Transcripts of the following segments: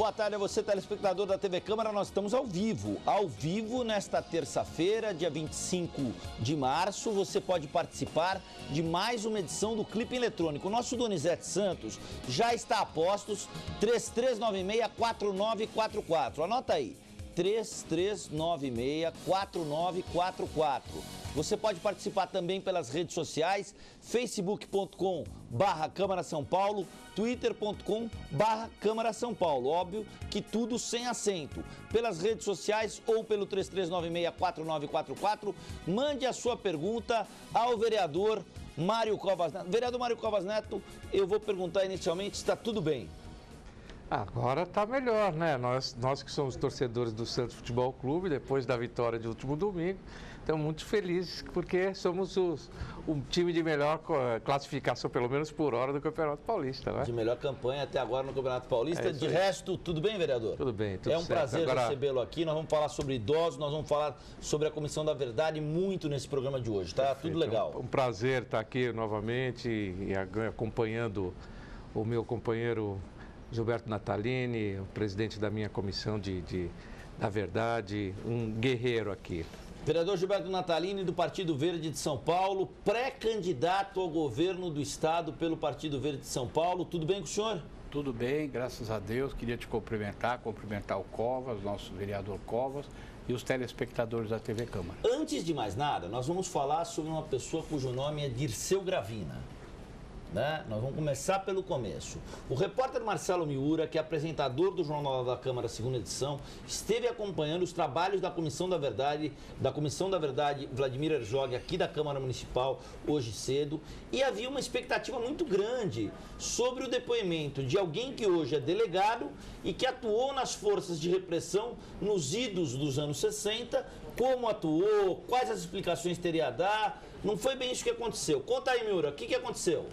Boa tarde a você, telespectador da TV Câmara. Nós estamos ao vivo nesta terça-feira, dia 25 de março. Você pode participar de mais uma edição do Clipe Eletrônico. O nosso Donizete Santos já está a postos, 3396-4944. Anota aí, 3396-4944. Você pode participar também pelas redes sociais, facebook.com/Câmara São Paulo, twitter.com/Câmara São Paulo. Óbvio que tudo sem acento. Pelas redes sociais ou pelo 3396-4944, mande a sua pergunta ao vereador Mário Covas Neto. Vereador Mário Covas Neto, eu vou perguntar inicialmente se está tudo bem. Agora está melhor, né? Nós que somos torcedores do Santos Futebol Clube, depois da vitória de último domingo, estamos muito felizes porque somos o time de melhor classificação, pelo menos por hora, do Campeonato Paulista, né? De melhor campanha até agora no Campeonato Paulista. De resto, tudo bem, vereador? Tudo bem, tudo certo. É um prazer recebê-lo aqui. Nós vamos falar sobre idosos, nós vamos falar sobre a Comissão da Verdade muito nesse programa de hoje, tá? Perfeito. Tudo legal. Um prazer estar aqui novamente e acompanhando o meu companheiro Gilberto Natalini, o presidente da minha comissão da Verdade, um guerreiro aqui. Vereador Gilberto Natalini, do Partido Verde de São Paulo, pré-candidato ao governo do Estado pelo Partido Verde de São Paulo. Tudo bem com o senhor? Tudo bem, graças a Deus. Queria te cumprimentar o Covas, nosso vereador Covas, e os telespectadores da TV Câmara. Antes de mais nada, nós vamos falar sobre uma pessoa cujo nome é Dirceu Gravina. Nós vamos começar pelo começo. O repórter Marcelo Miura, que é apresentador do Jornal da Câmara, segunda edição, esteve acompanhando os trabalhos da Comissão da Verdade, Vladimir Herzog, aqui da Câmara Municipal, hoje cedo, e havia uma expectativa muito grande sobre o depoimento de alguém que hoje é delegado e que atuou nas forças de repressão nos idos dos anos 60, como atuou, quais as explicações teria a dar. Não foi bem isso que aconteceu. Conta aí, Miura, o que aconteceu?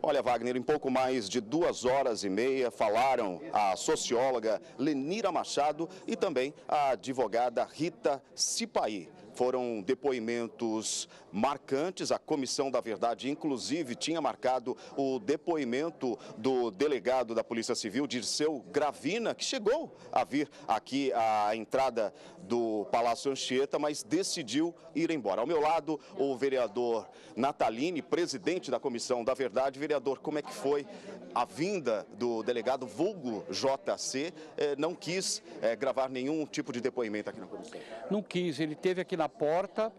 Olha, Wagner, em pouco mais de 2 horas e meia falaram a socióloga Lenira Machado e também a advogada Rita Cipaí. Foram depoimentos marcantes. A Comissão da Verdade, inclusive, tinha marcado o depoimento do delegado da Polícia Civil, Dirceu Gravina, que chegou a vir aqui à entrada do Palácio Anchieta, mas decidiu ir embora. Ao meu lado, o vereador Natalini, presidente da Comissão da Verdade. Vereador, como é que foi a vinda do delegado vulgo JC? Não quis gravar nenhum tipo de depoimento aqui na comissão. Não quis, ele esteve aqui na porta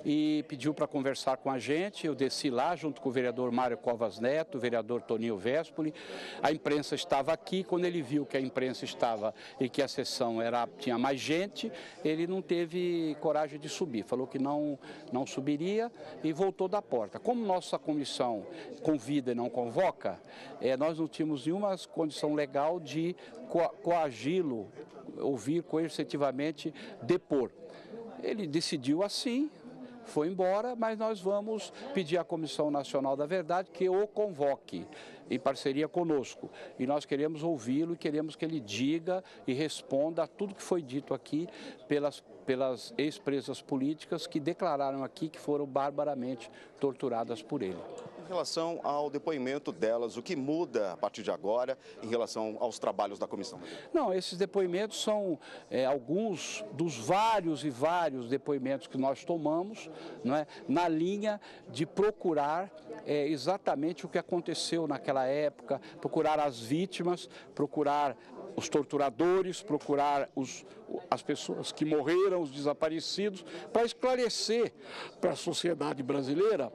e pediu para conversar com a gente. Eu desci lá junto com o vereador Mário Covas Neto, o vereador Toninho Vespoli. A imprensa estava aqui. Quando ele viu que a imprensa estava e que a sessão tinha mais gente, ele não teve coragem de subir. Falou que não subiria e voltou da porta. Como nossa comissão convida e não convoca, nós não tínhamos nenhuma condição legal de coagi-lo, ouvir coercitivamente depor. Ele decidiu assim, foi embora, mas nós vamos pedir à Comissão Nacional da Verdade que o convoque em parceria conosco. E nós queremos ouvi-lo e queremos que ele diga e responda a tudo que foi dito aqui pelas ex-presas políticas que declararam aqui que foram barbaramente torturadas por ele. Em relação ao depoimento delas, o que muda a partir de agora em relação aos trabalhos da comissão? Não, esses depoimentos são alguns dos vários depoimentos que nós tomamos, não é, na linha de procurar exatamente o que aconteceu naquela época, procurar as vítimas, procurar os torturadores, procurar as pessoas que morreram, os desaparecidos, para esclarecer para a sociedade brasileira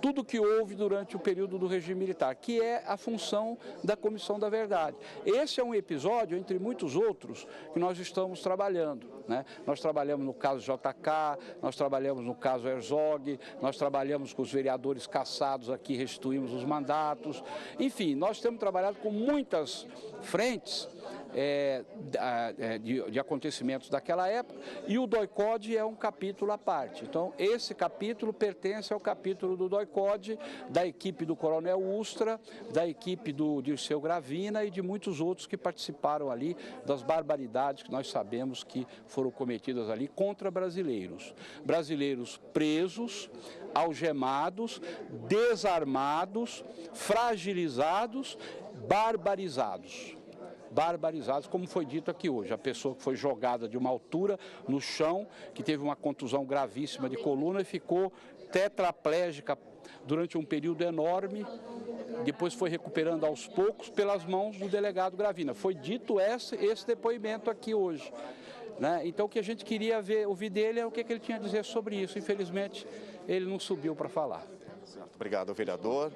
tudo que houve durante o período do regime militar, que é a função da Comissão da Verdade. Esse é um episódio, entre muitos outros, que nós estamos trabalhando, né? Nós trabalhamos no caso JK, nós trabalhamos no caso Herzog, nós trabalhamos com os vereadores cassados aqui, restituímos os mandatos. Enfim, nós temos trabalhado com muitas frentes de acontecimentos daquela época, e o DOI-CODE é um capítulo à parte. Então, esse capítulo pertence ao capítulo do DOI-CODE, da equipe do Coronel Ustra, da equipe do Dirceu Gravina e de muitos outros que participaram ali das barbaridades que nós sabemos que foram cometidas ali contra brasileiros. Brasileiros presos, algemados, desarmados, fragilizados, barbarizados. barbarizados, como foi dito aqui hoje. A pessoa que foi jogada de uma altura no chão, que teve uma contusão gravíssima de coluna e ficou tetraplégica durante um período enorme, depois foi recuperando aos poucos pelas mãos do delegado Gravina. Foi dito esse depoimento aqui hoje, né? Então o que a gente queria ouvir dele é o que ele tinha a dizer sobre isso. Infelizmente, ele não subiu para falar. Certo. Obrigado, vereador.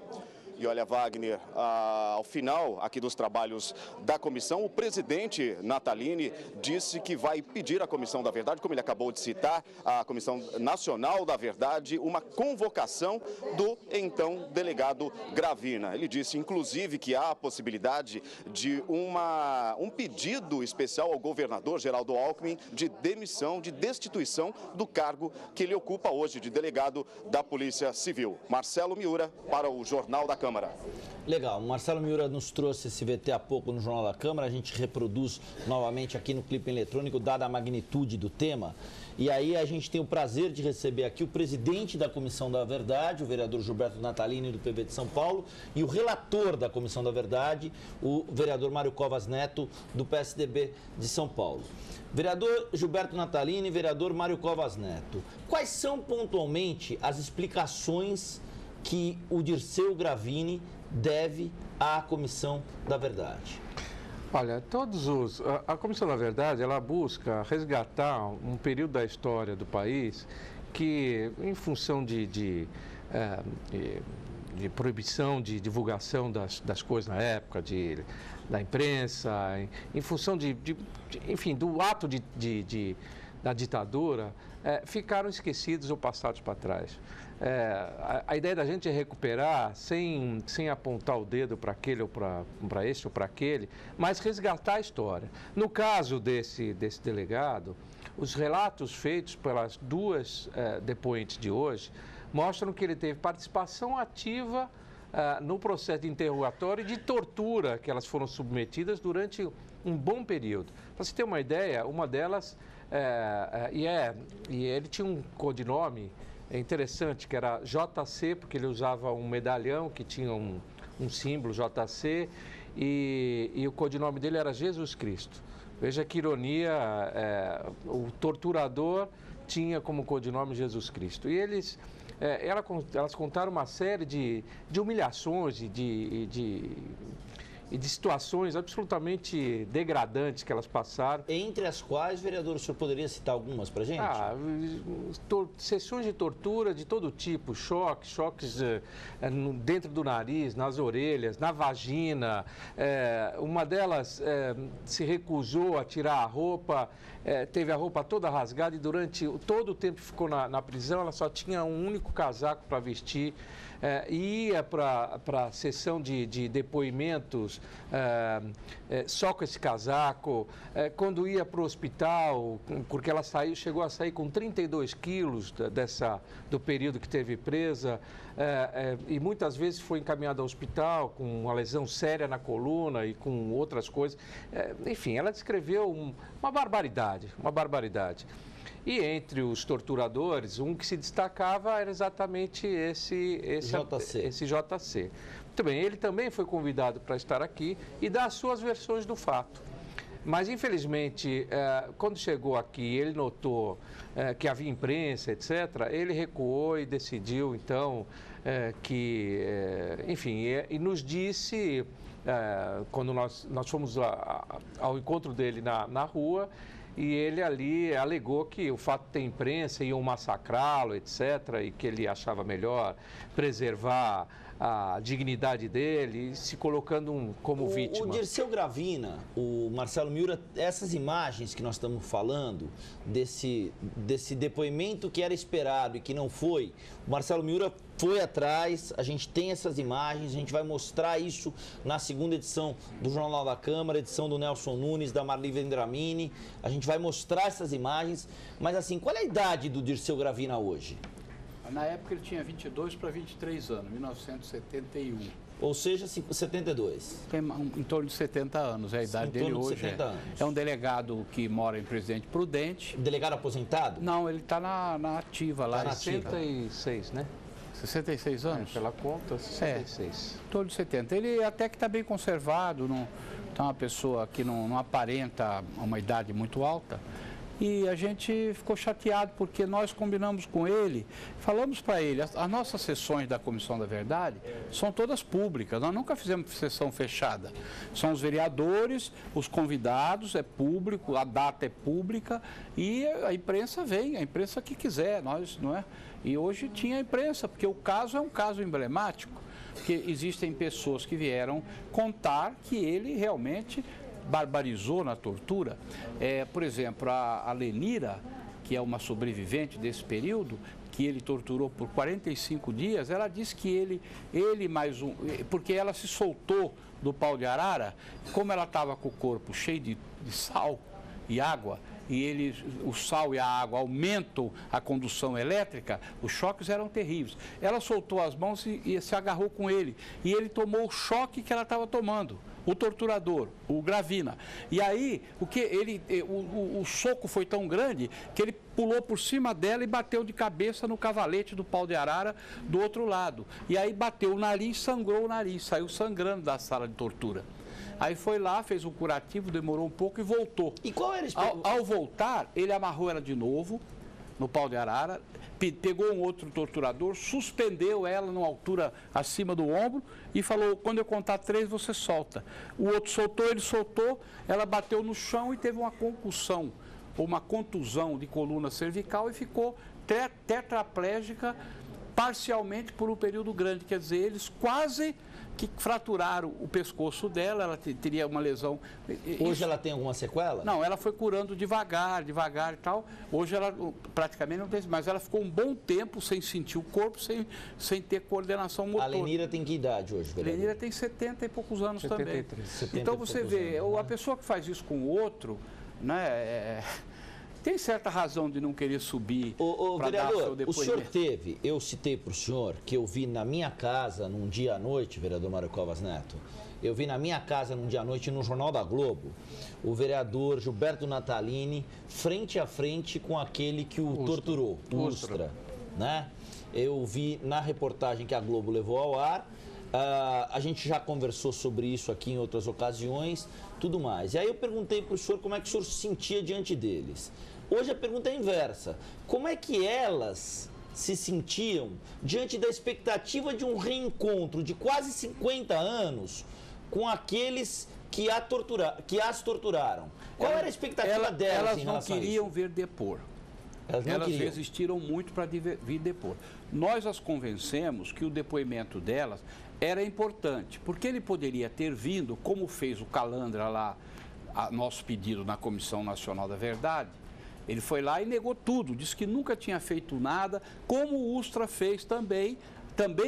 E olha, Wagner, ao final aqui dos trabalhos da comissão, o presidente Natalini disse que vai pedir à Comissão da Verdade, como ele acabou de citar, a Comissão Nacional da Verdade, uma convocação do então delegado Gravina. Ele disse, inclusive, que há a possibilidade de um pedido especial ao governador Geraldo Alckmin de demissão, de destituição do cargo que ele ocupa hoje, de delegado da Polícia Civil. Marcelo Miura, para o Jornal da Câmara. Legal, o Marcelo Miura nos trouxe esse VT há pouco no Jornal da Câmara, a gente reproduz novamente aqui no clipe eletrônico, dada a magnitude do tema. E aí a gente tem o prazer de receber aqui o presidente da Comissão da Verdade, o vereador Gilberto Natalini, do PV de São Paulo, e o relator da Comissão da Verdade, o vereador Mário Covas Neto, do PSDB de São Paulo. Vereador Gilberto Natalini e vereador Mário Covas Neto, quais são pontualmente as explicações que o Dirceu Gravini deve à Comissão da Verdade? Olha, a Comissão da Verdade, ela busca resgatar um período da história do país que, em função de proibição de divulgação das coisas na época, da imprensa, em função enfim, do ato da ditadura, ficaram esquecidos ou passados para trás. A ideia da gente é recuperar sem apontar o dedo para aquele ou para este ou para aquele, mas resgatar a história. No caso desse delegado, os relatos feitos pelas duas depoentes de hoje mostram que ele teve participação ativa no processo de interrogatório e de tortura que elas foram submetidas durante um bom período. Para você ter uma ideia, uma delas, e ele tinha um codinome interessante, que era JC, porque ele usava um medalhão que tinha um símbolo JC, e o codinome dele era Jesus Cristo. Veja que ironia, o torturador tinha como codinome Jesus Cristo. E elas contaram uma série de humilhações e de situações absolutamente degradantes que elas passaram. Entre as quais, vereador, o senhor poderia citar algumas para a gente? Sessões de tortura de todo tipo, choques dentro do nariz, nas orelhas, na vagina. Uma delas se recusou a tirar a roupa, teve a roupa toda rasgada e durante todo o tempo que ficou na prisão, ela só tinha um único casaco para vestir. Ia para a sessão de depoimentos só com esse casaco, quando ia para o hospital, porque ela chegou a sair com 32 quilos do período que teve presa, e muitas vezes foi encaminhada ao hospital com uma lesão séria na coluna e com outras coisas. Enfim, ela descreveu uma barbaridade. E entre os torturadores, um que se destacava era exatamente esse JC. Muito bem, ele também foi convidado para estar aqui e dar as suas versões do fato. Mas, infelizmente, quando chegou aqui, ele notou que havia imprensa, etc., ele recuou e decidiu, então, enfim, e nos disse, quando nós fomos ao encontro dele na rua, e ele ali alegou que o fato de ter imprensa iam massacrá-lo, etc., e que ele achava melhor preservar a dignidade dele, se colocando como vítima. O Dirceu Gravina, o Marcelo Miura, essas imagens que nós estamos falando, desse depoimento que era esperado e que não foi, o Marcelo Miura foi atrás, a gente tem essas imagens, a gente vai mostrar isso na segunda edição do Jornal da Câmara, edição do Nelson Nunes, da Marli Vendramini, a gente vai mostrar essas imagens, mas assim, qual é a idade do Dirceu Gravina hoje? Na época ele tinha 22 para 23 anos, 1971. Ou seja, 72. Tem em torno de 70 anos, é a idade dele hoje. É um delegado que mora em Presidente Prudente. Delegado aposentado? Não, ele está na ativa lá. Está na 66, né? 66 anos? Pela conta, 66. Em torno de 70. Ele até que está bem conservado, não está uma pessoa que não aparenta uma idade muito alta. E a gente ficou chateado porque nós combinamos com ele, falamos para ele, as nossas sessões da Comissão da Verdade são todas públicas, nós nunca fizemos sessão fechada. São os vereadores, os convidados, é público, a data é pública e a imprensa vem, a imprensa que quiser, nós, não é? E hoje tinha a imprensa, porque o caso é um caso emblemático, porque existem pessoas que vieram contar que ele realmente barbarizou na tortura. Por exemplo, a Lenira, que é uma sobrevivente desse período, que ele torturou por 45 dias, ela disse que ele mais um... Porque ela se soltou do pau de arara, como ela estava com o corpo cheio de sal e água, e o sal e a água aumentam a condução elétrica, os choques eram terríveis. Ela soltou as mãos e se agarrou com ele, e ele tomou o choque que ela estava tomando. O torturador, o Gravina. E aí, o soco foi tão grande que ele pulou por cima dela e bateu de cabeça no cavalete do pau de arara do outro lado. E aí bateu o nariz, sangrou o nariz, saiu sangrando da sala de tortura. Aí foi lá, fez um curativo, demorou um pouco e voltou. E qual era ao voltar, ele amarrou ela de novo no pau de arara, pegou um outro torturador, suspendeu ela numa altura acima do ombro e falou, quando eu contar 3, você solta. O outro soltou, ele soltou, ela bateu no chão e teve uma concussão, ou uma contusão de coluna cervical e ficou tetraplégica parcialmente por um período grande. Quer dizer, eles quase que fraturaram o pescoço dela, ela teria uma lesão. Hoje ela tem alguma sequela? Não, ela foi curando devagar e tal. Hoje ela praticamente não tem, mas ela ficou um bom tempo sem sentir o corpo, sem ter coordenação motor. A Lenira tem que idade hoje, vereador? A Lenira tem 70 e poucos anos 73. também. 70 então você vê, anos, né? A pessoa que faz isso com o outro, né, tem certa razão de não querer subir para dar seu depoimento. O senhor teve, eu citei para o senhor, que eu vi na minha casa num dia à noite, vereador Mário Covas Neto, eu vi na minha casa num dia à noite no Jornal da Globo, o vereador Gilberto Natalini frente a frente com aquele que o torturou, o Ustra, né? Eu vi na reportagem que a Globo levou ao ar, a gente já conversou sobre isso aqui em outras ocasiões, tudo mais. E aí eu perguntei para o senhor como é que o senhor se sentia diante deles. Hoje a pergunta é inversa. Como é que elas se sentiam diante da expectativa de um reencontro de quase 50 anos com aqueles que as torturaram? Qual era a expectativa delas em relação a isso? Elas não queriam ver depor. Elas resistiram muito para vir depor. Nós as convencemos que o depoimento delas era importante, porque ele poderia ter vindo, como fez o Calandra lá, a nosso pedido na Comissão Nacional da Verdade. Ele foi lá e negou tudo, disse que nunca tinha feito nada, como o Ustra fez também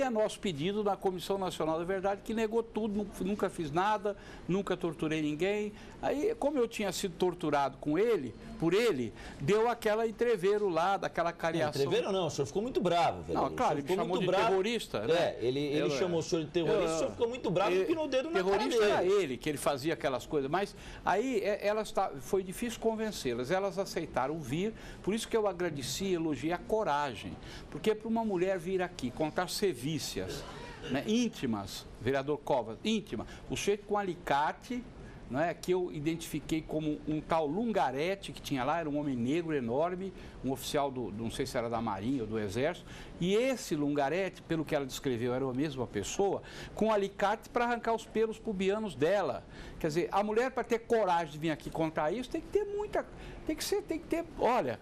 a nosso pedido na Comissão Nacional da Verdade, que negou tudo, nunca fiz nada, nunca torturei ninguém. Aí, como eu tinha sido torturado por ele, deu aquela entreveiro lá, daquela cariação. Entreveiro não, o senhor ficou muito bravo, velho. Não, claro, ele me chamou de terrorista, né? Ele chamou o senhor de terrorista, o senhor ficou muito bravo e pinou o dedo na cara dele. Terrorista era ele, que ele fazia aquelas coisas, mas aí foi difícil convencê-las, elas aceitaram vir, por isso que eu agradeci e elogiei a coragem, porque para uma mulher vir aqui contar sevícias, né, íntimas, vereador Covas, íntima, o sujeito com alicate, né, que eu identifiquei como um tal Lungarete que tinha lá, era um homem negro enorme, um oficial não sei se era da Marinha ou do Exército, e esse Lungarete, pelo que ela descreveu, era a mesma pessoa, com alicate para arrancar os pelos pubianos dela. Quer dizer, a mulher, para ter coragem de vir aqui contar isso, tem que ter olha,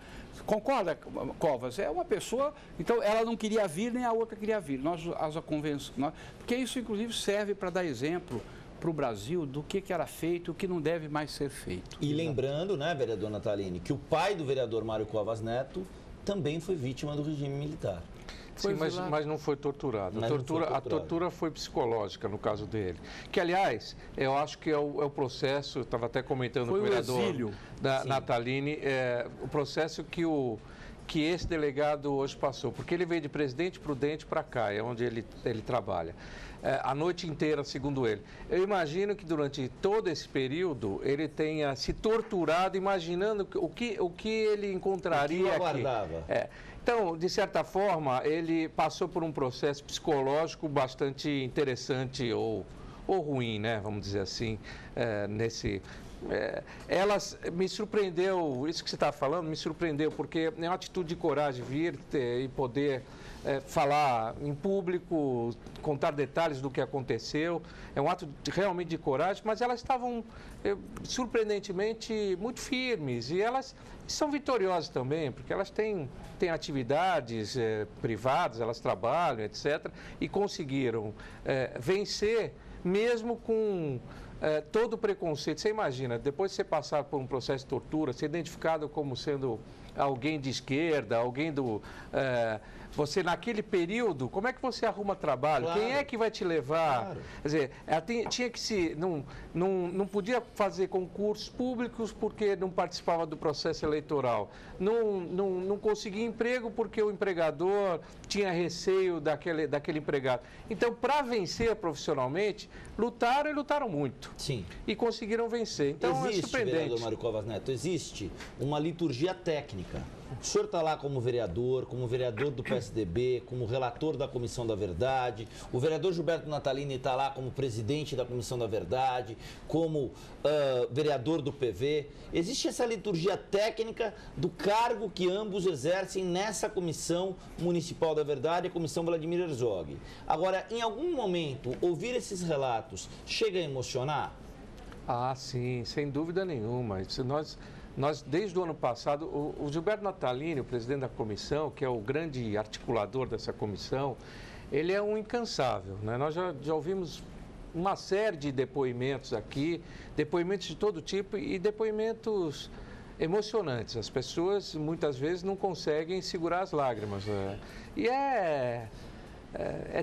concorda, Covas? É uma pessoa, então ela não queria vir, nem a outra queria vir, nós as convencemos, porque isso inclusive serve para dar exemplo para o Brasil do que era feito e o que não deve mais ser feito. E lembrando, né, vereador Natalini, que o pai do vereador Mário Covas Neto também foi vítima do regime militar. Sim, mas não foi torturado. A tortura foi psicológica no caso dele. Que, aliás, eu acho que é o processo, eu estava até comentando com o vereador Natalini, o processo que esse delegado hoje passou, porque ele veio de Presidente Prudente para cá, é onde ele trabalha. A noite inteira, segundo ele. Eu imagino que durante todo esse período ele tenha se torturado, imaginando o que ele encontraria aqui. Aguardava. Então, de certa forma, ele passou por um processo psicológico bastante interessante ou ruim, né? Vamos dizer assim, elas me surpreendeu, isso que você está falando, me surpreendeu, porque é uma atitude de coragem vir e poder falar em público, contar detalhes do que aconteceu, é um ato realmente de coragem, mas elas estavam surpreendentemente muito firmes e elas são vitoriosas também, porque elas têm atividades privadas, elas trabalham, etc., e conseguiram vencer mesmo com todo o preconceito. Você imagina, depois de você passar por um processo de tortura, ser identificado como sendo alguém de esquerda, alguém do... você, naquele período, como é que você arruma trabalho? Claro. Quem é que vai te levar? Claro. Quer dizer, ela tinha que se... Não podia fazer concursos públicos porque não participava do processo eleitoral. Não conseguia emprego porque o empregador tinha receio daquele empregado. Então, para vencer profissionalmente, lutaram muito. Sim. E conseguiram vencer. Então, é surpreendente. Vereador Mário Covas Neto, existe uma liturgia técnica. O senhor está lá como vereador do PSDB, como relator da Comissão da Verdade. O vereador Gilberto Natalini está lá como presidente da Comissão da Verdade, como vereador do PV. Existe essa liturgia técnica do cargo que ambos exercem nessa Comissão Municipal da Verdade, a Comissão Vladimir Herzog. Agora, em algum momento, ouvir esses relatos chega a emocionar? Ah, sim, sem dúvida nenhuma. Nós, desde o ano passado, o Gilberto Natalini, o presidente da comissão, que é o grande articulador dessa comissão, ele é um incansável, né? Nós já ouvimos uma série de depoimentos aqui, depoimentos de todo tipo e depoimentos emocionantes. As pessoas, muitas vezes, não conseguem segurar as lágrimas, né? E é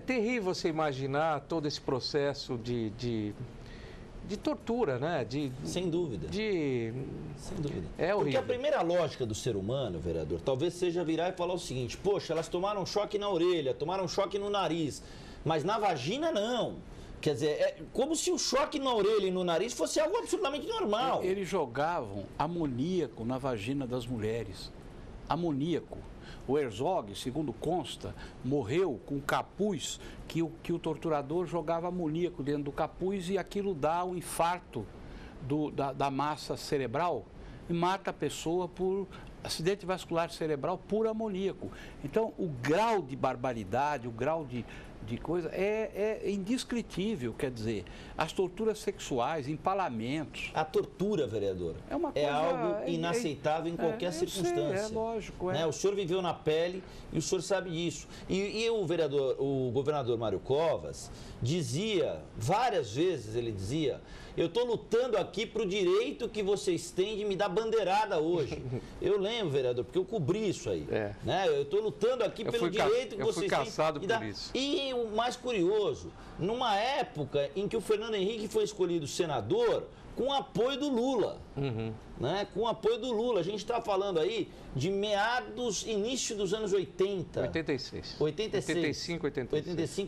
terrível você imaginar todo esse processo de tortura, né? Sem dúvida. Sem dúvida. É horrível. Porque a primeira lógica do ser humano, vereador, talvez seja virar e falar o seguinte: poxa, elas tomaram choque na orelha, tomaram choque no nariz, mas na vagina não. Quer dizer, é como se o choque na orelha e no nariz fosse algo absolutamente normal. Eles jogavam amoníaco na vagina das mulheres. Amoníaco. O Herzog, segundo consta, morreu com capuz que o torturador jogava amoníaco dentro do capuz e aquilo dá um infarto da massa cerebral e mata a pessoa por acidente vascular cerebral por amoníaco. Então, o grau de barbaridade, o grau de coisa é indescritível, quer dizer, as torturas sexuais, empalamentos. A tortura, vereador, é algo inaceitável em qualquer circunstância. É lógico. Né? O senhor viveu na pele e o senhor sabe disso. E o governador Mário Covas dizia, várias vezes ele dizia: eu estou lutando aqui para o direito que vocês têm de me dar bandeirada hoje. Eu lembro, vereador, porque eu cobri isso aí. Né? Eu estou lutando aqui pelo direito que vocês têm. Eu fui caçado por isso. E o mais curioso, numa época em que o Fernando Henrique foi escolhido senador com apoio do Lula. Né? Com apoio do Lula. A gente está falando aí de início dos anos 80. 86. 85,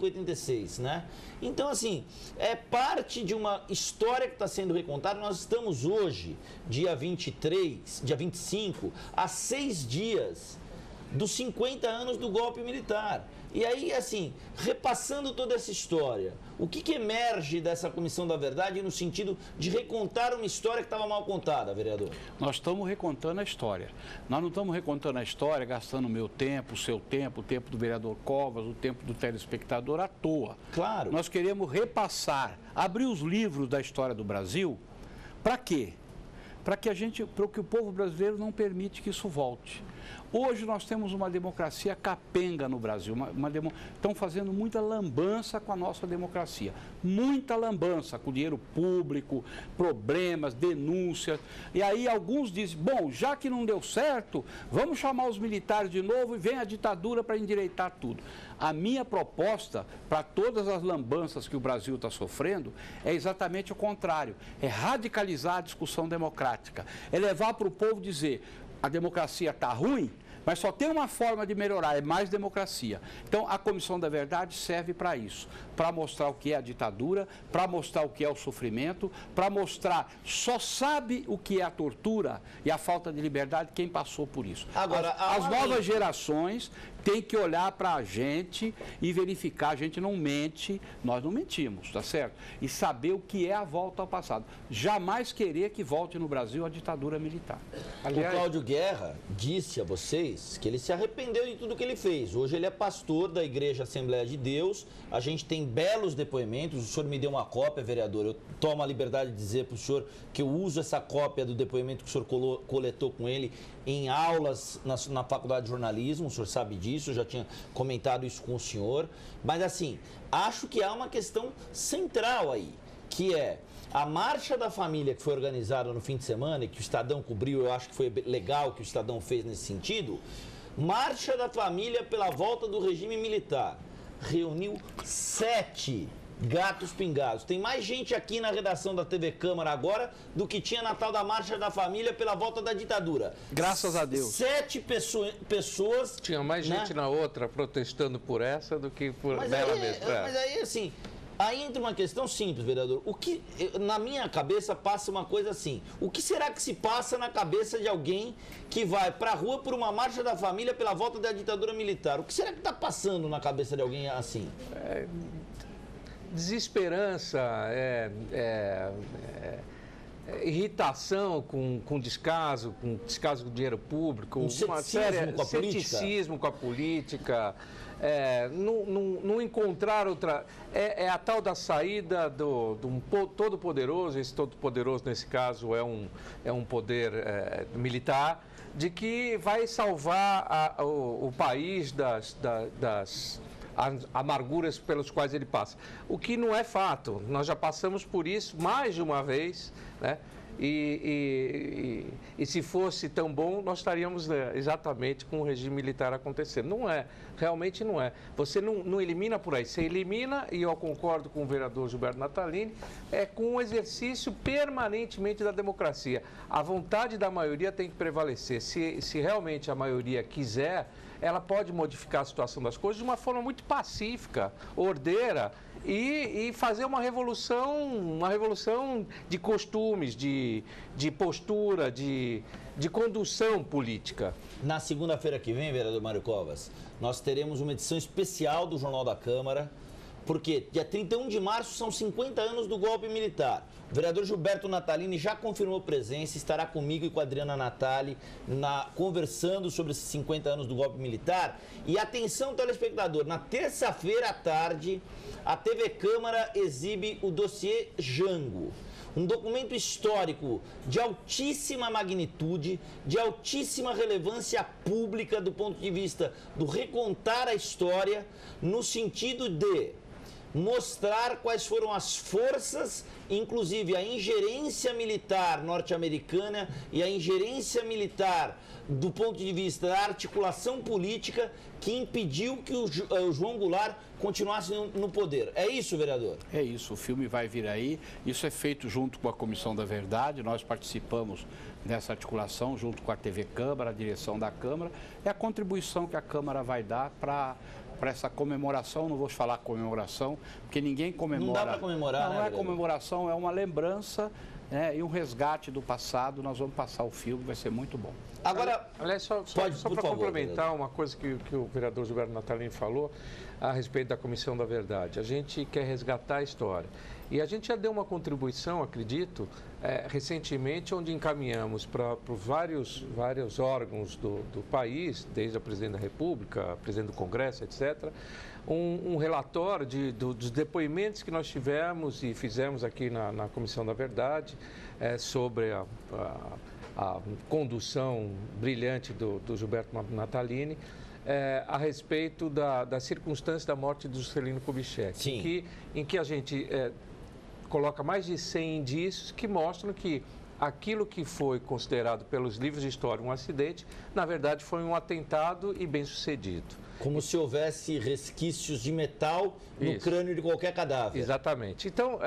86, né? Então, assim, é parte de uma história que está sendo recontada. Nós estamos hoje, dia 25, a 6 dias dos 50 anos do golpe militar. E aí, assim, repassando toda essa história, o que emerge dessa Comissão da Verdade no sentido de recontar uma história que estava mal contada, vereador? Nós estamos recontando a história. Nós não estamos recontando a história gastando o meu tempo, o seu tempo, o tempo do vereador Covas, o tempo do telespectador à toa. Claro. Nós queremos repassar, abrir os livros da história do Brasil. Para quê? Para que o povo brasileiro não permite que isso volte. Hoje nós temos uma democracia capenga no Brasil. Estão fazendo muita lambança com a nossa democracia. Muita lambança com dinheiro público, problemas, denúncias. E aí alguns dizem: bom, já que não deu certo, vamos chamar os militares de novo e vem a ditadura para endireitar tudo. A minha proposta para todas as lambanças que o Brasil está sofrendo é exatamente o contrário. É radicalizar a discussão democrática. É levar para o povo dizer: a democracia está ruim, Mas só tem uma forma de melhorar, é mais democracia. Então, a Comissão da Verdade serve para isso, para mostrar o que é a ditadura, para mostrar o que é o sofrimento, para mostrar, só sabe o que é a tortura e a falta de liberdade quem passou por isso. Agora, as novas gerações têm que olhar para a gente e verificar, a gente não mente, nós não mentimos, tá certo? E saber o que é a volta ao passado. Jamais querer que volte no Brasil a ditadura militar. Aliás, o Cláudio Guerra disse a vocês que ele se arrependeu de tudo que ele fez. Hoje ele é pastor da Igreja Assembleia de Deus, a gente tem belos depoimentos, o senhor me deu uma cópia, vereador, eu tomo a liberdade de dizer para o senhor que eu uso essa cópia do depoimento que o senhor coletou com ele em aulas na Faculdade de Jornalismo, o senhor sabe disso, eu já tinha comentado isso com o senhor, mas assim, acho que há uma questão central aí, que é a Marcha da Família que foi organizada no fim de semana e que o Estadão cobriu, eu acho que foi legal o que o Estadão fez nesse sentido. Marcha da Família pela volta do regime militar. Reuniu 7 gatos pingados. Tem mais gente aqui na redação da TV Câmara agora do que tinha na tal da Marcha da Família pela volta da ditadura. Graças a Deus. 7 pessoas... Tinha mais gente na outra protestando por essa do que por nela mesma. Mas aí, assim... Aí entra uma questão simples, vereador. O que, na minha cabeça, passa uma coisa assim. O que será que se passa na cabeça de alguém que vai pra rua por uma marcha da família pela volta da ditadura militar? O que será que está passando na cabeça de alguém assim? Desesperança, irritação com descaso com dinheiro público, uma séria ceticismo com a política. Não encontrar outra... É a tal da saída de um todo-poderoso, esse todo-poderoso, nesse caso, é um poder militar, de que vai salvar o país das amarguras pelas quais ele passa. O que não é fato. Nós já passamos por isso mais de uma vez, né? E se fosse tão bom, nós estaríamos exatamente com o regime militar acontecendo. Não é, realmente não é. Você não elimina por aí, você elimina, e eu concordo com o vereador Gilberto Natalini, com o exercício permanentemente da democracia. A vontade da maioria tem que prevalecer. Se realmente a maioria quiser, ela pode modificar a situação das coisas de uma forma muito pacífica, ordeira, e fazer uma revolução de costumes, de postura, de condução política. Na segunda-feira que vem, vereador Mário Covas, nós teremos uma edição especial do Jornal da Câmara, porque dia 31 de março são 50 anos do golpe militar. O vereador Gilberto Natalini já confirmou presença, estará comigo e com a Adriana Natali conversando sobre esses 50 anos do golpe militar. E atenção, telespectador, na terça-feira à tarde, a TV Câmara exibe o dossiê Jango. Um documento histórico de altíssima magnitude, de altíssima relevância pública do ponto de vista do recontar a história, no sentido de mostrar quais foram as forças, inclusive a ingerência militar norte-americana e a ingerência militar do ponto de vista da articulação política que impediu que o João Goulart continuasse no poder. É isso, vereador? É isso, o filme vai vir aí. Isso é feito junto com a Comissão da Verdade, nós participamos dessa articulação junto com a TV Câmara, a direção da Câmara. É a contribuição que a Câmara vai dar para essa comemoração. Não vou falar comemoração, porque ninguém comemora. Não dá para comemorar, não é comemoração, é uma lembrança, né, e um resgate do passado. Nós vamos passar o filme, vai ser muito bom. Agora, aliás, só para complementar uma coisa que o vereador Gilberto Natalini falou a respeito da Comissão da Verdade. A gente quer resgatar a história. E a gente já deu uma contribuição, acredito, recentemente, onde encaminhamos para vários órgãos do país, desde a Presidente da República, a Presidente do Congresso, etc., um relatório dos depoimentos que nós tivemos e fizemos aqui na Comissão da Verdade sobre a condução brilhante do Gilberto Natalini, a respeito da circunstância da morte do Juscelino Kubitschek, em que a gente coloca mais de 100 indícios que mostram que aquilo que foi considerado pelos livros de história um acidente, na verdade foi um atentado e bem sucedido. Como se houvesse resquícios de metal no crânio de qualquer cadáver. Exatamente. Então,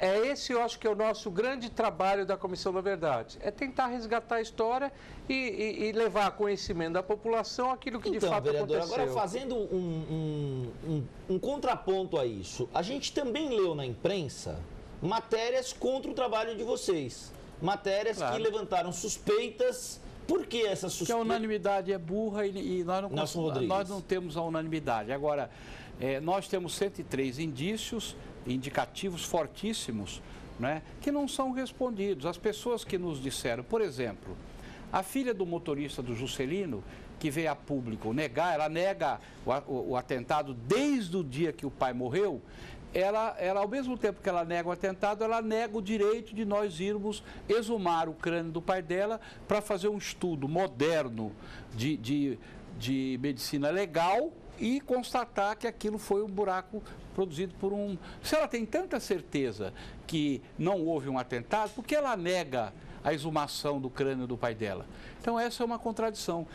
Esse eu acho que é o nosso grande trabalho da Comissão da Verdade. É tentar resgatar a história e levar a conhecimento da população aquilo que de fato vereador, aconteceu. Agora fazendo um contraponto a isso, a gente também leu na imprensa matérias contra o trabalho de vocês. Matérias que levantaram suspeitas. Por que essa suspeita? Porque a unanimidade é burra e nós não temos a unanimidade. Agora, nós temos 103 indícios, indicativos fortíssimos, né, que não são respondidos. As pessoas que nos disseram, por exemplo, a filha do motorista do Juscelino, que veio a público negar, ela nega o atentado desde o dia que o pai morreu. Ela, ao mesmo tempo que ela nega o atentado, ela nega o direito de nós irmos exumar o crânio do pai dela para fazer um estudo moderno de medicina legal e constatar que aquilo foi um buraco produzido por um... Se ela tem tanta certeza que não houve um atentado, por que ela nega a exumação do crânio do pai dela? Então essa é uma contradição.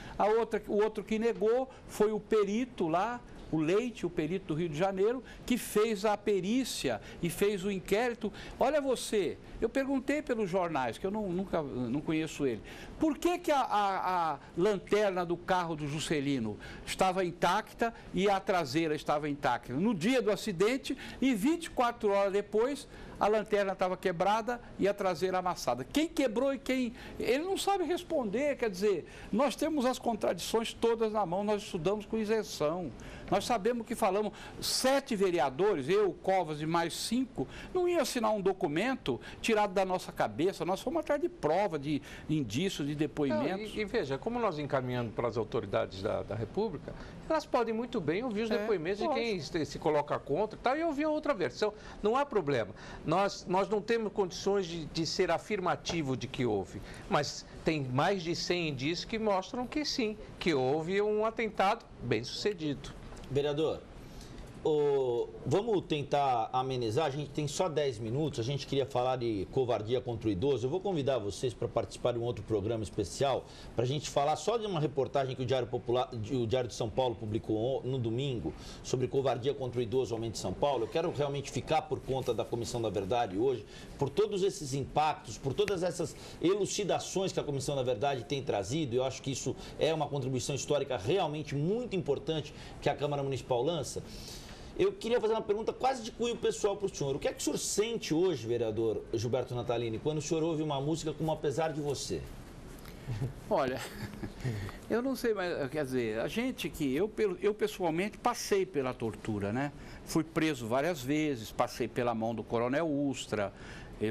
O outro que negou foi o perito lá, o Leite, o perito do Rio de Janeiro, que fez a perícia e fez o inquérito. Olha você, eu perguntei pelos jornais, que eu não conheço ele, por que a lanterna do carro do Juscelino estava intacta e a traseira estava intacta? No dia do acidente e 24 horas depois, a lanterna estava quebrada e a traseira amassada. Quem quebrou e quem... Ele não sabe responder, quer dizer, nós temos as contradições todas na mão, nós estudamos com isenção. Nós sabemos que falamos, 7 vereadores, eu, Covas e mais 5, não iam assinar um documento tirado da nossa cabeça. Nós fomos atrás de prova, de indícios, de depoimentos. E veja, como nós encaminhamos para as autoridades da República, elas podem muito bem ouvir os depoimentos de quem se coloca contra e tal, e ouvir outra versão. Não há problema. Nós não temos condições de ser afirmativo de que houve, mas tem mais de 100 indícios que mostram que sim, que houve um atentado bem sucedido. Vereador, vamos tentar amenizar, a gente tem só 10 minutos, a gente queria falar de covardia contra o idoso. Eu vou convidar vocês para participar de um outro programa especial, para a gente falar só de uma reportagem que o Diário de São Paulo publicou no domingo, sobre covardia contra o idoso aumento de São Paulo. Eu quero realmente ficar por conta da Comissão da Verdade hoje, por todos esses impactos, por todas essas elucidações que a Comissão da Verdade tem trazido. Eu acho que isso é uma contribuição histórica realmente muito importante que a Câmara Municipal lança. Eu queria fazer uma pergunta quase de cunho pessoal para o senhor. O que é que o senhor sente hoje, vereador Gilberto Natalini, quando o senhor ouve uma música como Apesar de Você? Olha, eu não sei, mas quer dizer, a gente que... Eu pessoalmente passei pela tortura, né? Fui preso várias vezes, passei pela mão do Coronel Ustra,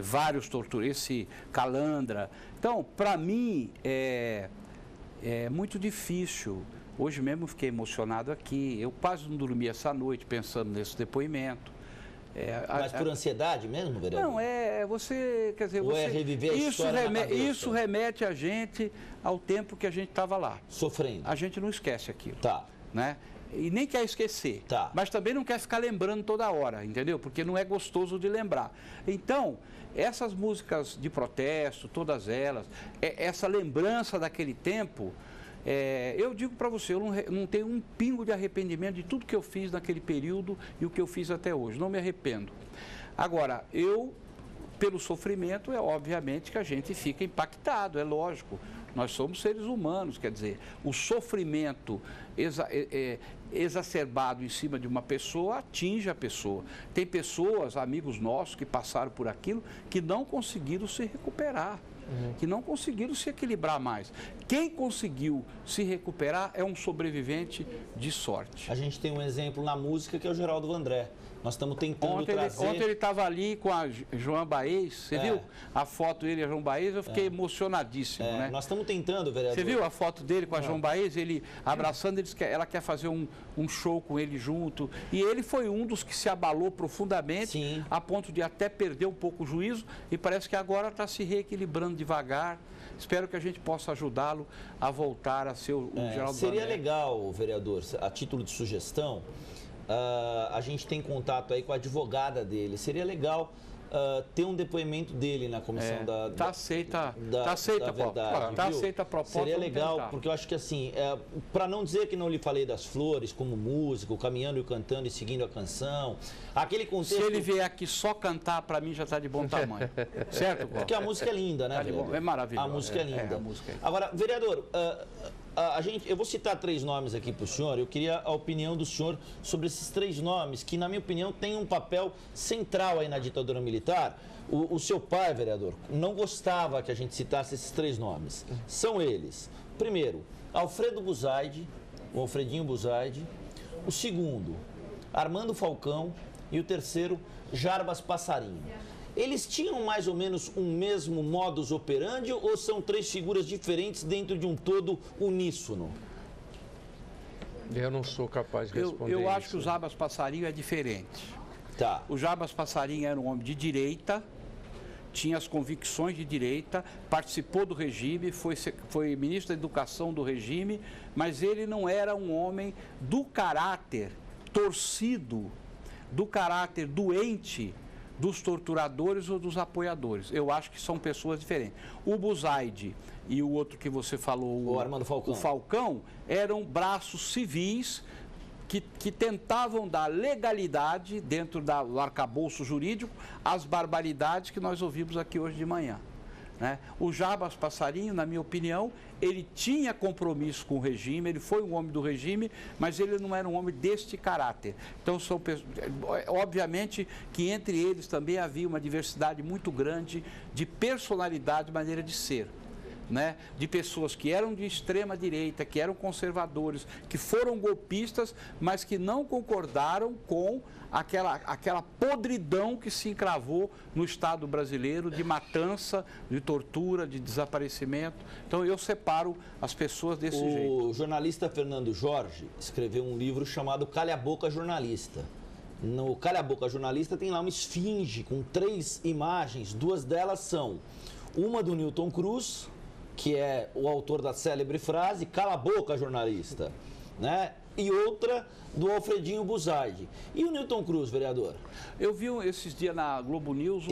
vários torturas, esse Calandra. Então, para mim, é muito difícil. Hoje mesmo fiquei emocionado aqui, eu quase não dormi essa noite pensando nesse depoimento. Mas por ansiedade mesmo, vereador? Não, você, quer dizer... Ou é reviver a história na cabeça? Isso remete a gente ao tempo que a gente estava lá. Sofrendo. A gente não esquece aquilo. Tá. Né? E nem quer esquecer. Tá. Mas também não quer ficar lembrando toda hora, entendeu? Porque não é gostoso de lembrar. Então, essas músicas de protesto, todas elas, essa lembrança daquele tempo... eu digo para você, eu não tenho um pingo de arrependimento de tudo que eu fiz naquele período e o que eu fiz até hoje. Não me arrependo. Agora, pelo sofrimento, obviamente que a gente fica impactado, é lógico. Nós somos seres humanos, quer dizer, o sofrimento exacerbado em cima de uma pessoa atinge a pessoa. Tem pessoas, amigos nossos, que passaram por aquilo, que não conseguiram se recuperar. Que não conseguiram se equilibrar mais. Quem conseguiu se recuperar é um sobrevivente de sorte. A gente tem um exemplo na música que é o Geraldo Vandré. Nós estamos tentando trazer... Ontem ele estava ali com a João Baez, você viu a foto dele e a João Baez? Eu fiquei emocionadíssimo, né? Nós estamos tentando, vereador. Você viu a foto dele com a João Baez? Ele abraçando, ela quer fazer um show com ele junto. E ele foi um dos que se abalou profundamente, Sim. a ponto de até perder um pouco o juízo. E parece que agora está se reequilibrando devagar. Espero que a gente possa ajudá-lo a voltar a ser o Geraldo Seria Vandré. legal, vereador, a título de sugestão, a gente tem contato aí com a advogada dele. Seria legal ter um depoimento dele na comissão Tá aceita da verdade, tá viu? aceita a proposta. Seria legal, tentar. porque eu acho que assim, para não dizer que não lhe falei das flores como músico, caminhando e cantando e seguindo a canção, aquele contexto... Se ele vier aqui só cantar, para mim já está de bom tamanho. Certo, Cláudio? Porque a música é linda, né, vereador? É maravilhoso. A música é linda. a música é. Agora, vereador, eu vou citar 3 nomes aqui para o senhor. Eu queria a opinião do senhor sobre esses 3 nomes, que, na minha opinião, têm um papel central aí na ditadura militar. O seu pai, vereador, não gostava que a gente citasse esses 3 nomes. São eles. Primeiro, Alfredo Buzaide, o Alfredinho Buzaide. O segundo, Armando Falcão. E o terceiro, Jarbas Passarinho. Eles tinham mais ou menos um mesmo modus operandi ou são 3 figuras diferentes dentro de um todo uníssono? Eu não sou capaz de responder Eu acho isso. que o Jarbas Passarinho é diferente. Tá. O Jarbas Passarinho era um homem de direita, tinha as convicções de direita, participou do regime, foi ministro da Educação do regime, mas ele não era um homem do caráter torcido, do caráter doente dos torturadores ou dos apoiadores. Eu acho que são pessoas diferentes. O Buzaide e o outro que você falou, O Armando Falcão. o Falcão, eram braços civis que tentavam dar legalidade dentro do arcabouço jurídico às barbaridades que nós ouvimos aqui hoje de manhã. Né? O Jarbas Passarinho, na minha opinião, ele tinha compromisso com o regime, ele foi um homem do regime, mas ele não era um homem deste caráter. Então, obviamente que entre eles também havia uma diversidade muito grande de personalidade e maneira de ser. Né? De pessoas que eram de extrema direita, que eram conservadores, que foram golpistas, mas que não concordaram com aquela podridão que se encravou no Estado brasileiro de matança, de tortura, de desaparecimento. Então eu separo as pessoas desse jeito. O jornalista Fernando Jorge escreveu um livro chamado Calha a Boca Jornalista. No Calha a Boca Jornalista tem lá uma esfinge com 3 imagens, 2 delas são uma do Newton Cruz, que é o autor da célebre frase, cala a boca, jornalista, né? E outra do Alfredinho Buzaide. E o Newton Cruz, vereador? Eu vi esses dias na Globo News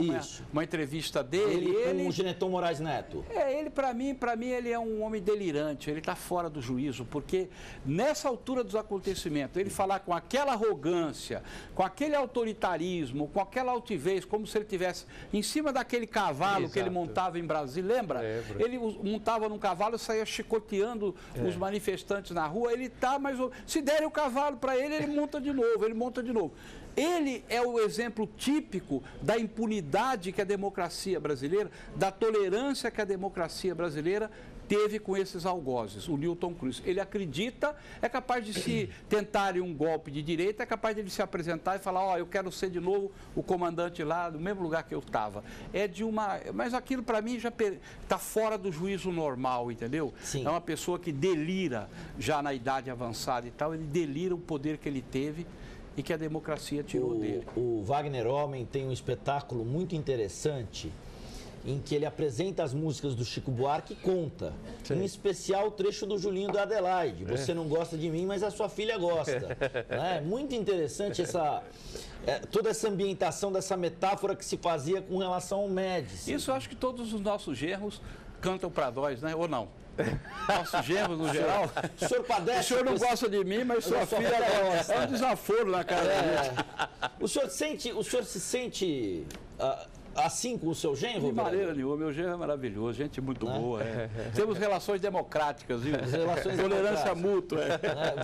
uma entrevista dele. Com o Geneton Moraes Neto. Ele, para mim, ele é um homem delirante, ele está fora do juízo, porque nessa altura dos acontecimentos, ele falar com aquela arrogância, com aquele autoritarismo, com aquela altivez, como se ele tivesse em cima daquele cavalo Exato. que ele montava em Brasília, lembra? Lembro. Ele montava num cavalo e saía chicoteando os manifestantes na rua, ele está mais ou... Se derem o cavalo para ele monta de novo, Ele é o exemplo típico da impunidade que a democracia brasileira, da tolerância que a democracia brasileira teve com esses algozes, o Newton Cruz. Ele acredita, é capaz de se tentarem um golpe de direita, é capaz de ele se apresentar e falar, eu quero ser de novo o comandante lá, no mesmo lugar que eu estava. Mas aquilo para mim já está fora do juízo normal, entendeu? Sim. É uma pessoa que delira já na idade avançada e tal, ele delira o poder que ele teve e que a democracia tirou dele. O Wagner Homem tem um espetáculo muito interessante em que ele apresenta as músicas do Chico Buarque e conta. Em especial o trecho do Julinho da Adelaide. Você não gosta de mim, mas a sua filha gosta. É muito interessante toda essa ambientação dessa metáfora que se fazia com relação ao Médici. Isso eu acho que todos os nossos genros cantam para nós, né? Ou não? Nossos genros, no geral. O senhor padece? O senhor não gosta de mim, mas sua filha gosta. É um desaforo na cara dele. O senhor se sente assim com o seu genro? De maneira nenhuma, meu genro é maravilhoso, gente muito boa. Temos relações democráticas, viu? Tolerância mútua.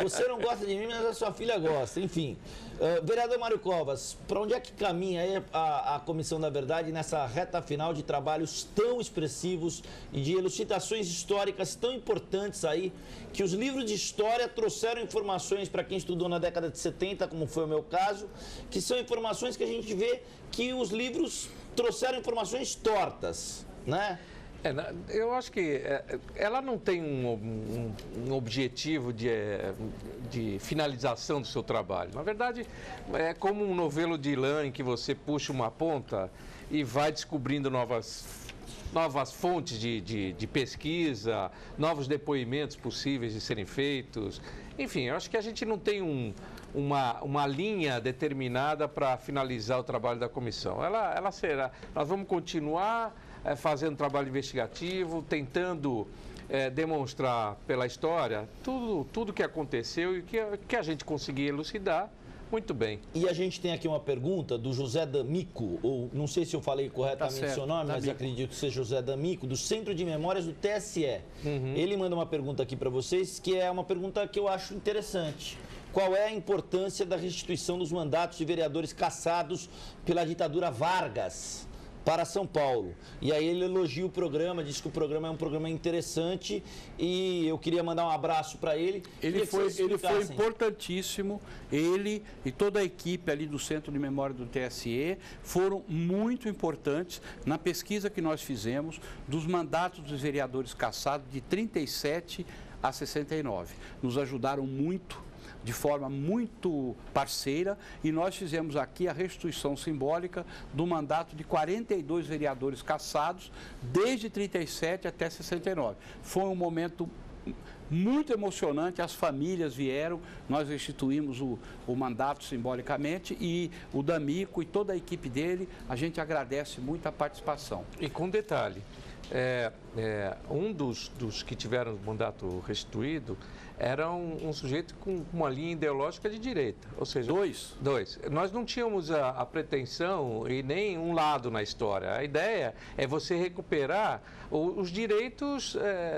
Você não gosta de mim, mas a sua filha gosta. Enfim, vereador Mário Covas, para onde é que caminha aí a Comissão da Verdade nessa reta final de trabalhos tão expressivos e de elucidações históricas tão importantes aí, que os livros de história trouxeram informações para quem estudou na década de 70, como foi o meu caso, que são informações que a gente vê que os livros trouxeram informações tortas, né? Eu acho que ela não tem um objetivo de finalização do seu trabalho. Na verdade, é como um novelo de lã em que você puxa uma ponta e vai descobrindo novas novas fontes de pesquisa, novos depoimentos possíveis de serem feitos. Enfim, eu acho que a gente não tem uma linha determinada para finalizar o trabalho da comissão. Ela será. Nós vamos continuar fazendo trabalho investigativo, tentando demonstrar pela história tudo que aconteceu e que a gente conseguir elucidar. Muito bem. E a gente tem aqui uma pergunta do José D'Amico, ou não sei se eu falei corretamente seu nome, mas acredito que seja José D'Amico, do Centro de Memórias do TSE. Ele manda uma pergunta aqui para vocês, que é uma pergunta que eu acho interessante. Qual é a importância da restituição dos mandatos de vereadores cassados pela ditadura Vargas para São Paulo? E aí ele elogia o programa, diz que o programa é um programa interessante e eu queria mandar um abraço para ele. Ele foi importantíssimo, ele e toda a equipe ali do Centro de Memória do TSE foram muito importantes na pesquisa que nós fizemos dos mandatos dos vereadores cassados de 37 a 69. Nos ajudaram muito, de forma muito parceira, e nós fizemos aqui a restituição simbólica do mandato de 42 vereadores cassados, desde 37 até 69. Foi um momento muito emocionante, as famílias vieram, nós restituímos o mandato simbolicamente e o D'Amico e toda a equipe dele, a gente agradece muito a participação. E com detalhe, um dos que tiveram o mandato restituído era um sujeito com uma linha ideológica de direita, ou seja... Dois. Nós não tínhamos a pretensão e nem um lado na história. A ideia é você recuperar os direitos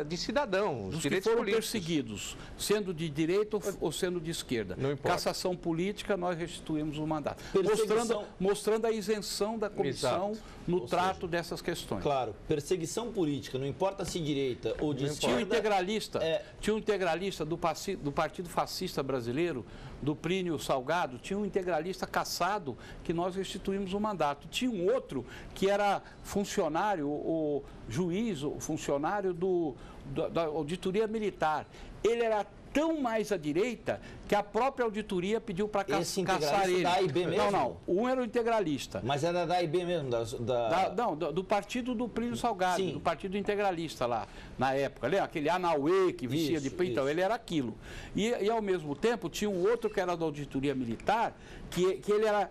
de cidadãos, os direitos que foram políticos. Perseguidos, sendo de direita ou sendo de esquerda. Não importa. Cassação política, nós restituímos o mandato. Mostrando a isenção da comissão no trato dessas questões. Claro, perseguição política, não importa se direita ou de esquerda... Tinha um integralista do Partido Fascista Brasileiro, do Plínio Salgado, tinha um integralista cassado que nós restituímos o mandato. Tinha um outro que era funcionário, o juiz, o funcionário da auditoria militar. Ele era tão mais à direita que a própria auditoria pediu para caçar ele. Da AIB mesmo? Não. Um era o integralista. Mas era da AIB mesmo? Do partido do Plínio Salgado, do partido integralista lá, na época. Lembra? Aquele Anauê que vestia de pinto, então ele era aquilo. E ao mesmo tempo tinha um outro que era da auditoria militar, que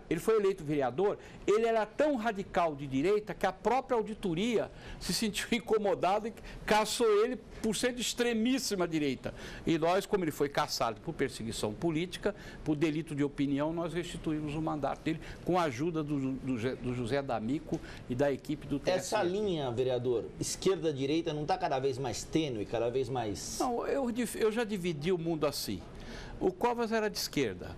ele foi eleito vereador, ele era tão radical de direita que a própria auditoria se sentiu incomodada e caçou ele por ser de extremíssima direita. E nós, como ele foi caçado por perseguição política, por delito de opinião, nós restituímos o mandato dele com a ajuda do José D'Amico e da equipe do TSE. Essa linha, vereador, esquerda-direita, não está cada vez mais tênue, cada vez mais... Não, eu já dividi o mundo assim. O Covas era de esquerda,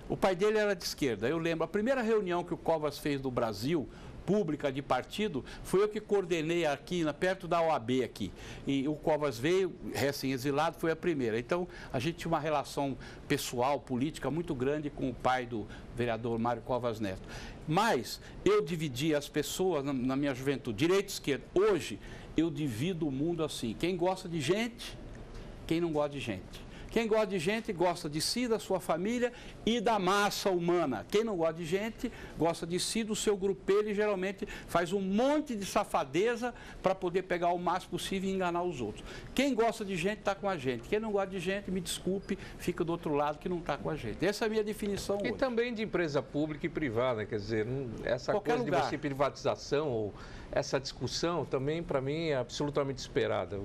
o pai dele era de esquerda. Eu lembro, a primeira reunião que o Covas fez no Brasil, pública de partido, foi eu que coordenei aqui, perto da OAB aqui. E o Covas veio, recém-exilado, foi a primeira. Então, a gente tinha uma relação pessoal, política muito grande com o pai do vereador Mário Covas Neto. Mas eu dividi as pessoas na minha juventude, direita e esquerda. Hoje, eu divido o mundo assim. Quem gosta de gente, quem não gosta de gente. Quem gosta de gente, gosta de si, da sua família e da massa humana. Quem não gosta de gente, gosta de si, do seu grupelho e geralmente faz um monte de safadeza para poder pegar o máximo possível e enganar os outros. Quem gosta de gente está com a gente. Quem não gosta de gente, me desculpe, fica do outro lado que não está com a gente. Essa é a minha definição hoje. E também de empresa pública e privada, quer dizer, essa coisa de você privatização ou essa discussão também, para mim, é absolutamente esperada.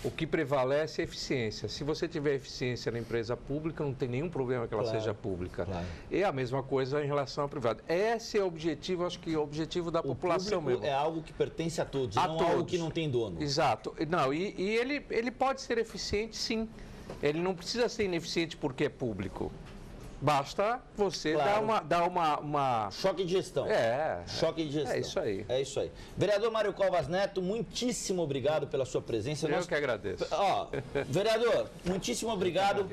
O que prevalece é a eficiência. Se você tiver eficiência na empresa pública, não tem nenhum problema que ela seja pública. Claro. E a mesma coisa em relação à privada. Esse é o objetivo, acho que é o objetivo da população mesmo. É algo que pertence a todos, não algo que não tem dono. Exato. Não, e ele pode ser eficiente, sim. Ele não precisa ser ineficiente porque é público. Basta você dar uma... Choque de gestão. Choque de gestão. É isso aí. É isso aí. Vereador Mário Covas Neto, muitíssimo obrigado pela sua presença. Eu que agradeço. Vereador, muitíssimo obrigado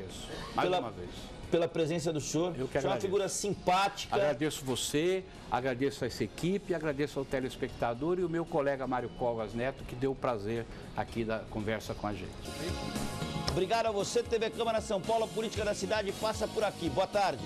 pela presença do senhor. Eu que agradeço. Você é uma figura simpática. Agradeço você, agradeço essa equipe, agradeço ao telespectador e o meu colega Mário Covas Neto, que deu o prazer aqui da conversa com a gente. Obrigado a você, TV Câmara São Paulo, a política da cidade passa por aqui. Boa tarde.